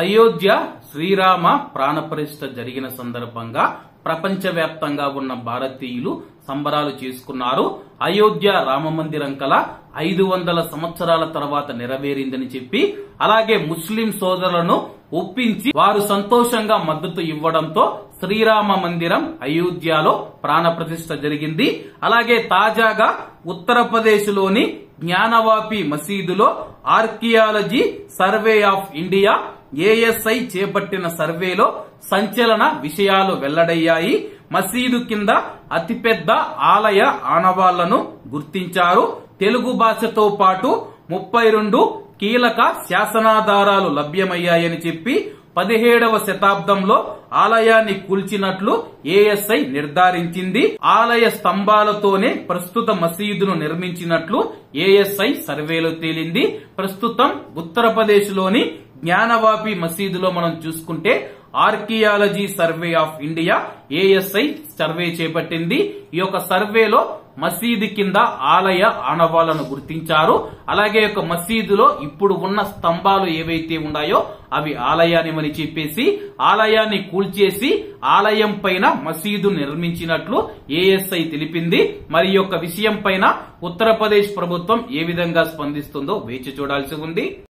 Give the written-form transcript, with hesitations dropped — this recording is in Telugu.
అయోధ్య శ్రీరామ ప్రాణప్రతిష్ఠ జరిగిన సందర్భంగా ప్రపంచవ్యాప్తంగా ఉన్న భారతీయులు సంబరాలు చేసుకున్నారు. అయోధ్య రామ మందిరం కల 500 సంవత్సరాల తర్వాత నెరవేరిందని చెప్పి, అలాగే ముస్లిం సోదరులను ఒప్పించి వారు సంతోషంగా మద్దతు ఇవ్వడంతో శ్రీరామ మందిరం అయోధ్యలో ప్రాణప్రతిష్ఠ జరిగింది. అలాగే తాజాగా ఉత్తరప్రదేశ్ లోని జ్ఞానవాపి మసీదులో archaeology survey of India ASI చేపట్టిన సర్వేలో సంచలన విషయాలు వెల్లడయ్యాయి. మసీదు కింద అతిపెద్ద ఆలయ ఆనవాళ్లను గుర్తించారు. తెలుగు భాషతో పాటు 32 కీలక శాసనాధారాలు లభ్యమయ్యాయని చెప్పి 17వ శతాబ్దంలో ఆలయాన్ని కూల్చినట్లు ASI నిర్ధారించింది. ఆలయ స్తంభాలతోనే ప్రస్తుత మసీదును నిర్మించినట్లు ASI సర్వేలో తేలింది. ప్రస్తుతం ఉత్తరప్రదేశ్ లోని జ్ఞానవాపి మసీదులో మనం చూసుకుంటే archaeology survey of India ASI survey చేపట్టింది. ఈ యొక్క సర్వేలో మసీదు కింద ఆలయ ఆనవాళ్లను గుర్తించారు. అలాగే ఒక మసీదులో ఇప్పుడు ఉన్న స్తంభాలు ఏవైతే ఉన్నాయో అవి ఆలయానివని చెప్పేసి ఆలయాన్ని కూల్చేసి ఆలయం పైన మసీదు నిర్మించినట్లు ASI తెలిపింది. మరి ఈ యొక్క విషయం పైన ఉత్తరప్రదేశ్ ప్రభుత్వం ఏ విధంగా స్పందిస్తుందో వేచి చూడాల్సి ఉంది.